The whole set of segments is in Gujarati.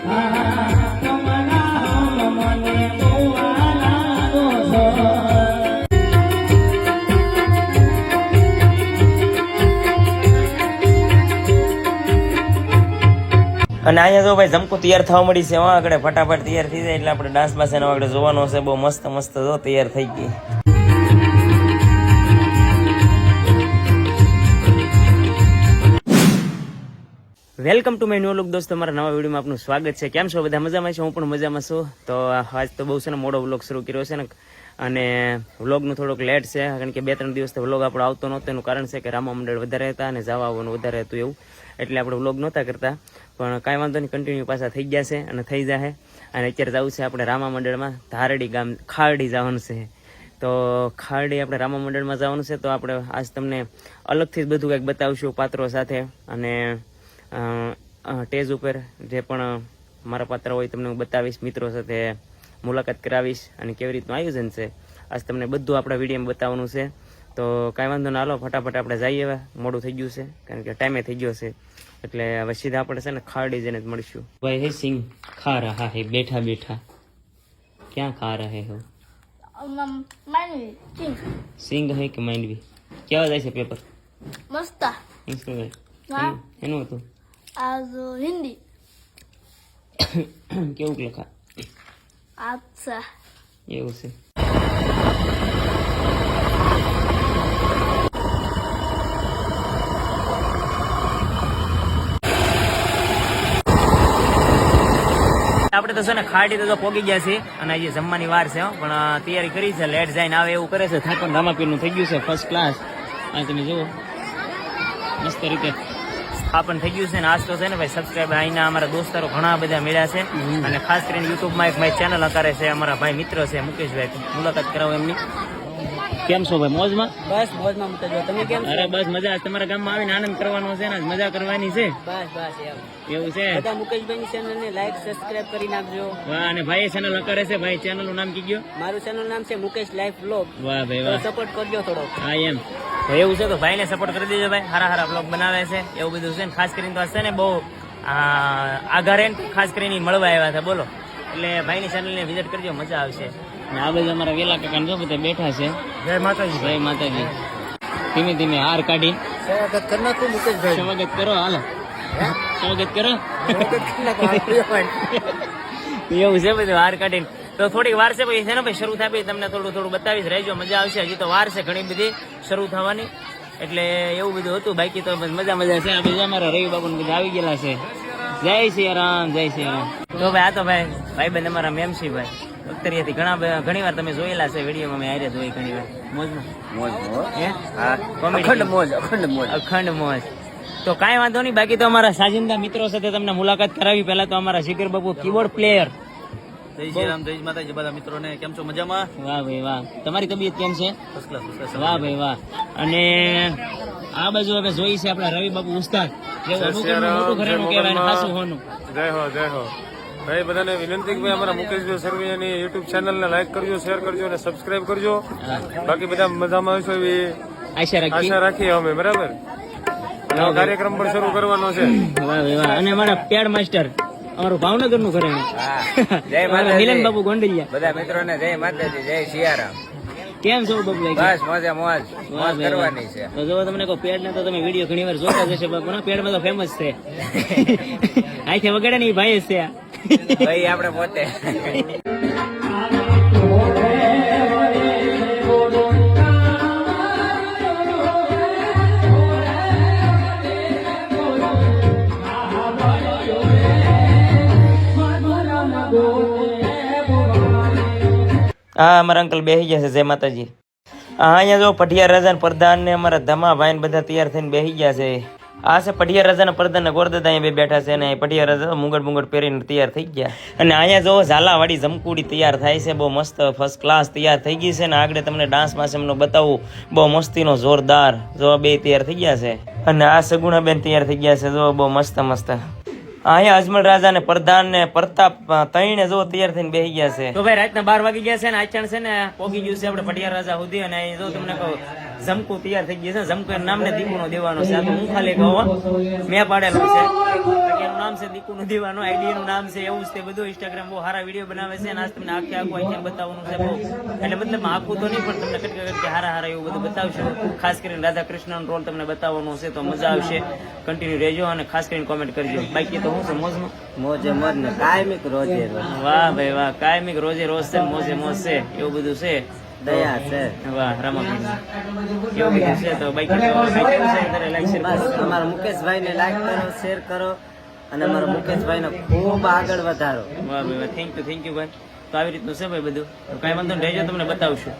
અને અહીંયા જો ભાઈ જમકુ તૈયાર થવા મળી છે આગળ ફટાફટ તૈયાર થઈ જાય એટલે આપણે ડાન્સ બાસ એનો આગળ જોવાનો છે. બહુ મસ્ત મસ્ત જો તૈયાર થઈ ગઈ. Welcome to my new look દોસ્તો, મારા નવા વિડીયોમાં આપનું સ્વાગત છે. કેમ છો બધા? મજામાં છો? હું પણ મજામાં છું. તો આજ તો બહુ છે ને મોડો વ્લોગ શરૂ કર્યો છે ને, અને વ્લોગનું થોડુંક લેટ છે કારણ કે 2-3 દિવસથી વ્લોગ આપણો આવતો નહોતો. એનું કારણ છે કે રામા મંડળ વધારે હતા અને જવા આવવાનું વધારે હતું એવું, એટલે આપણે વ્લોગ નહોતા કરતા. પણ કાંઈ વાંધો નહીં, કન્ટિન્યુ પાછા થઈ ગયા છે અને થઈ જાય. અને અત્યારે જવું છે આપણે રામા મંડળમાં, ધારડી ગામ ખારડી જવાનું છે. તો ખારડી આપણે રામા મંડળમાં જવાનું છે. તો આપણે આજ તમને અલગથી જ બધું કંઈક બતાવશું પાત્રો સાથે, અને સ્ટેજ ઉપર જે પણ મારા પાત્ર હોય તમને હું બતાવીશ, મિત્રો સાથે મુલાકાત કરાવીશ અને કેવી રીતનું આયોજન છે આજ તમને બધું આપણા વિડીયોમાં બતાવવાનું છે. તો કાંઈ વાંધો ના, હાલો ફટાફટ આપણે જઈએ. હવે મોડું થઈ ગયું છે કારણ કે ટાઈમે થઈ ગયો છે, એટલે હવે સીધા આપણે છે ને ખારડી જઈને જ મળીશું. ભાઈ હે સિંગ ખા રહા હે બેઠા બેઠા, ક્યાં ખા રહે હો? સિંગ હે કે માંડવી? કેવા જાય છે પેપર? મસ્ત. એનું હતું આજ હિન્દી. કેવું લખા? અચ્છા, એવું છે. આપણે તો છે ને ખાડી તો પોગી ગયા છીએ અને હજી જમવાની વાર છે, પણ તૈયારી કરી છે. લેટ જઈને આવે એવું કરે છે. થાકન રામાપીરનું થઈ ગયું છે ફર્સ્ટ ક્લાસ. આ તમે જુઓ મસ્ત રીતે સ્થાપન થઈ ગયું છે. ને આજ તો છે ને ભાઈ સબસ્ક્રાઈબર અહીંના અમારા દોસ્તારો ઘણા બધા મળ્યા છે, અને ખાસ કરીને યુટ્યુબમાં એક મારી ચેનલ અકારે છે, અમારા ભાઈ મિત્ર છે મુકેશભાઈ, મુલાકાત કરાવો એમની. કેમ છો ભાઈ? મોજમાં? બસ મોજમાં મુકેશભાઈ, તમે કેમ? અરે બસ મજા. તમારા ગામમાં આવીને આનંદ કરવાનો છે ને, મજા કરવાની છે. બસ બસ એવું છે. બધા મુકેશભાઈની ચેનલને લાઈક સબસ્ક્રાઇબ કરી નાખજો. વાહ. અને ભાઈ ચેનલ અકારે છે. ભાઈ ચેનલ નું નામ કી ગયો? મારું ચેનલ નામ છે મુકેશ લાઈફ વ્લોગ. વાહ ભાઈ વાહ, સપોર્ટ કરજો થોડો. હા એમ તો એવું છે. તો ભાઈને સપોર્ટ કરી દેજો ભાઈ, સારા સારા બ્લોગ બનાવે છે એવું બધું છે ને. ખાસ કરીને તો હશે ને બહુ આઘારે ખાસ કરીને મળવા આવ્યા હતા બોલો, એટલે ભાઈની ચેનલને વિઝિટ કરજો, મજા આવશે. અને આ બધા અમારા વેલા કાકા જો બધા બેઠા છે. જય માતાજી. જય માતાજી. ધીમે ધીમે હાર કાઢી સ્વાગત કરી નાખું મુકેશભાઈ. સ્વાગત કરો, હાલો સ્વાગત કરો. એવું છે બધું હાર કાઢીને. તો થોડીક વાર છે ભાઈ, છે ને ભાઈ શરૂ થાય ભાઈ, તમને થોડું થોડું બતાવીશ, રહેજો, મજા આવશે. હજી તો વાર છે ઘણી બધી શરૂ થવાની, એટલે એવું બધું હતું. બાકી તો મજા છે. આ બધા અમારા રવિ બાબુ ને બધા આવી ગયેલા છે. જય શ્રી રામ, જય શ્રી રામ. તો ભાઈ આ તો ભાઈ બંધ અમારા મેમસી ભાઈ અખ્તરિયાથી ઘણી વાર તમે જોયેલા છે વિડીયોમાં, મેં આર્યા જોઈ ઘણી વાર. મોજમાં અખંડ મોજ. તો કાંઈ વાંધો નહીં. બાકી તો અમારા સાજિંદા મિત્રો સાથે તમને મુલાકાત કરાવી. પહેલા તો અમારા શિખર બાબુ કીબોર્ડ પ્લેયર. જય શ્રી રામ, જય માતાજી બધા મિત્રોને. કેમ છો? મજામાં? વાહ ભાઈ વાહ. તમારી તબિયત કેમ છે? First class. વાહ ભાઈ વાહ. અને આ બાજુ હવે જોઈ છે આપણા રવિ બાબુ ઉસ્તાદ, મોટું ઘરેણું કહેવાય, ખાસું હોનું. જય હો, જય હો. ભાઈ બધાને વિનંતી કે ભાઈ અમારા મુકેશભાઈ સરવૈયાની યુટ્યુબ ચેનલને લાઈક કરજો, શેર કરજો અને સબસ્ક્રાઇબ કરજો. બાકી બધા મજામાં આવશો એવી આશા રાખીએ અમે, બરાબર. નવો કાર્યક્રમ પણ શરૂ કરવાનો છે. વાહ ભાઈ વાહ. અને અમારા પેડ માસ્ટર અમારું ભાવનગર નું ઘરેણું, જય માતાજી. મિલન બાબુ ગોંડલિયા. બધા મિત્રોને જય માતાજી, જય સિયારામ. કેમ છો બાબુ? બસ મોજે મોજ કરવાની છે. તો જો તમને કહો પેડ ને તો તમે વિડીયો ઘણી વાર જોતા જશે, પણ પેડમાં તો ફેમસ છે. આખે વગાડે ને ભાઈ જ છે ભાઈ આપણે પોતે. હા અમારા અંકલ બેસી ગયા છે. જય માતાજી. હા અહીંયા જો પઢિયાર રાજા પ્રધાન ને અમારા ધમા ભાઈ બધા તૈયાર થઈને બેસી ગયા છે. આ છે પઢિયાર રાજાના પ્રધાન ને ગોરદાદા અહીંયા બેઠા છે, અને પઢિયાર રાજા મુંગટ પહેરીને તૈયાર થઈ ગયા. અને અહીંયા જો ઝાલાવાળી જમકુડી તૈયાર થાય છે, બહુ મસ્ત ફર્સ્ટ ક્લાસ તૈયાર થઈ ગઈ છે. ને આગળ તમને ડાન્સ માં એમનો બતાવું, બહુ મસ્તીનો જોરદાર. જો બે તૈયાર થઈ ગયા છે, અને આ સગુણાબેન તૈયાર થઈ ગયા છે. જો બહુ મસ્ત મસ્ત. અહીંયા અજમલ રાજા ને પ્રધાન ને પ્રતાપ ત્રણે જો તૈયાર થઈને બેસી ગયા છે. તો ભાઈ રાતના 12 વાગી ગયા છે, ને આચરણ છે ને પોગી ગયું છે આપણે પઢિયાર રાજા સુધી. અને અહીં જો તમને કહું ઝમકું તૈયાર થઈ ગયું છે. ઝમકુ એના નામને દીકુનો દેવાનો છે. આ તો હું ખાલી કહું, મેં પાડેલો છે. બાકી એનું નામ છે દીકુનો દેવાનો, આઈડી નું નામ છે એવું જ તે બધું. ઇન્સ્ટાગ્રામ બહુ સારા વિડીયો બનાવે છે અને આજ તમને આખે આખું આખી બતાવવાનું છે બહુ. એટલે મતલબ આખું તો નહીં પણ તમને કટકે હારા એવું બધું બતાવશું. ખાસ કરીને રાધા કૃષ્ણનો રોલ તમને બતાવવાનો છે તો મજા આવશે. કન્ટિન્યુ રહેજો અને ખાસ કરીને કોમેન્ટ કરજો. બાકી તો હું છે મોજમાં મોજે મોજ ને કાયમિક રોજે રોજ વાહ ભાઈ વાહ, કાયમિક રોજે રોજ છે, મોજે મોજ છે, એવું બધું છે. દયા છે. વાહ રામાપીર એવું બધું છે. તો બાકી લાઈક શેર બસ અમારા મુકેશભાઈ ને લાઈક કરો, શેર કરો અને અમારા મુકેશભાઈ ને ખૂબ આગળ વધારો. વાહ ભાઈ વાહ, થેન્ક યુ ભાઈ. તો આવી રીતનું છે ભાઈ બધું. તો કાંઈ વાંધો નહીં, રહેજો તમને બતાવશું.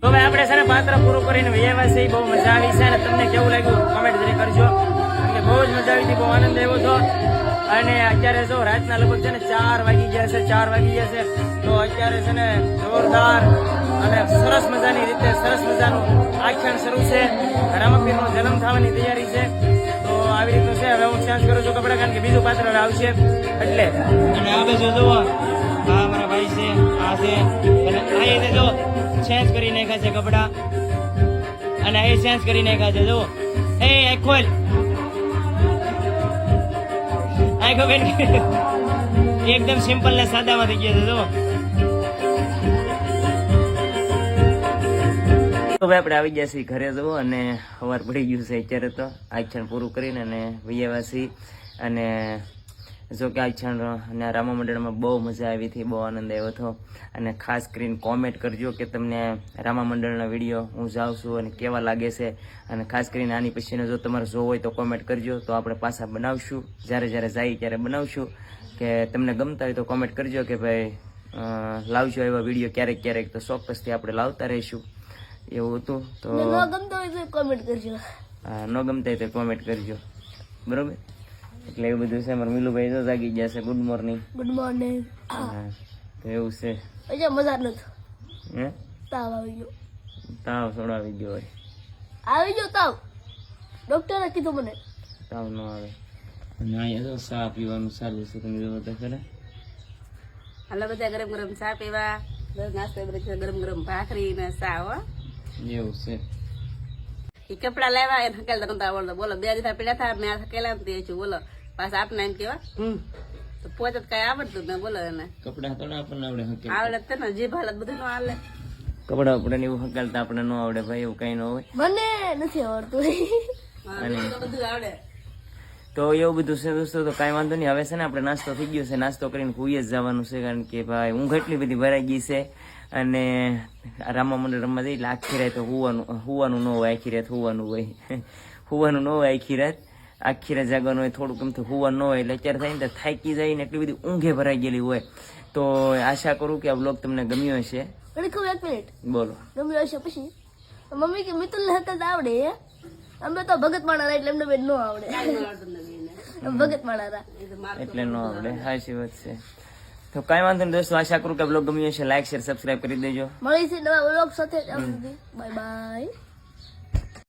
તો હવે આપણે છે ને પાત્ર પૂરું કરીને વ્યવહાર છે, બહુ મજા આવી છે અને તમને કેવું લાગ્યું કોમેન્ટ જરી કરજો. અને બહુ જ મજા આવી હતી, બહુ આનંદ આવ્યો હતો. અને અત્યારે જો રાતના લગભગ છે ને 4 વાગી ગયા છે, 4 વાગી ગયા છે. તો અત્યારે છે ને જોરદાર અને સરસ મજાની રીતે સરસ મજાનું આખ્યાન શરૂ છે. રામાપીરનો જન્મ થવાની તૈયારી છે. તો આવી રીતનું છે. હવે હું ચેન્જ કરું છું કપડા, કારણ કે બીજું પાત્ર હવે આવશે એટલે. અને આ બાજુ જુઓ, આ મારા ભાઈ છે, આ છે, અને આ રીતે જો ચેન્જ કરી નાખ્યા છે કપડા, અને એ ચેન્જ કરી નાખ્યા છે. જો એ ખોલ આખો બેન એકદમ સિમ્પલ ને સાદામાં થઈ ગયા છે. જો હવે આપણે આવી ગયા છીએ ઘરે જવું અને સવાર પડી ગયું છે અત્યારે તો આખ્યાન પૂરું કરીને અને વૈયાવા છીએ અને જો કે આખ્યાન અને રામા મંડળમાં બહુ મજા આવી હતી, બહુ આનંદ આવ્યો હતો અને ખાસ કરીને કોમેન્ટ કરજો કે તમને રામા મંડળનો વિડીયો હું જાઉં છું અને કેવા લાગે છે અને ખાસ કરીને આની પછીનો જો તમારે જોવો હોય તો કોમેન્ટ કરજો તો આપણે પાછા બનાવશું, જ્યારે જઈએ ત્યારે બનાવશું. કે તમને ગમતા હોય તો કોમેન્ટ કરજો કે ભાઈ લાવજો એવા વિડીયો ક્યારેક તો ચોક્કસથી આપણે લાવતા રહીશું. એવું હતું તો ન ગમતો હોય તો કોમેન્ટ કરજો. હા, ન ગમતા હોય તો કોમેન્ટ કરજો, બરોબર. એટલે એવું બધું છે. મારા મિલુભાઈ તો જાગી ગયા છે. Good morning. Good morning. હા, તો એવું છે. હજુ મજા નથી. હે, તાવ આવી ગયો. તાવ થોડો આવી ગયો હોય. આવી ગયો તાવ. ડોક્ટરે કીધું મને. તાવ ન આવે. અને અહીંયા તો ચા પીવાનું ચાલુ છે. તમે જોવો તો ખરા. હાલો બધા ગરમ ગરમ ચા પીવા, નાસ્તો ગરમ ગરમ ભાખરી ને ચા. હો એવું છે. એ કપડા લાવ્યા એને હકેલતા નતા આવડતા. બોલો 2 દિવસ પડ્યા હતા મેં હકેલા ને તે બોલો પાછા આપને એમ કેવા તો પોતે કઈ આવડતું ને બોલો એને કપડા તો આપણને આવડે હકે. આવડે તો ને જીભ હાલત બધું ન હાલે. કપડા આપણે એવું હકાલતા આપણે ન આવડે ભાઈ, એવું કઈ ન હોય. મને નથી આવડતું. બધું આવડે. તો એવું બધું છે દોસ્તો. તો કાંઈ વાંધો નહીં. હવે છે ને આપણે નાસ્તો થઈ ગયો છે. નાસ્તો કરીને કુઈએ જ જવાનું છે કારણ કે ભાઈ ઊંઘ એટલી બધી ભરાઈ ગઈ છે અને રામા મંડળ રમવા જઈ એટલે આખી રાત હુવાનું ન હોય. આખી રાત હુવાનું હોય. હુવાનું ન હોય આખી રાત. આખી રાત જાગવાનું હોય. થોડુંક એમથી હુવાનું ન હોય એટલે અત્યારે થાય ને થાકી જાય ને એટલી બધી ઊંઘે ભરાઈ ગયેલી હોય. તો આશા કરું કે આ બ્લોગ તમને ગમ્યો હશે. મને ખબર 1 મિનિટ બોલો. ગમ્યું હશે પછી મમ્મી કે મિતુલ ને હકલ આવડે. અમે તો ભગત માણા એટલે એમને બેન ન આવડે. ભગત માણા એટલે ન આવડે. સાચી વાત છે. તો કાંઈ વાંધો નહીં દોસ્તો. આશા કરું કે બ્લોગ ગમ્યો હશે. લાઈક શેર સબસ્ક્રાઈબ કરી દેજો. મળી છે નવા વ્લોગ સાથે. Bye bye.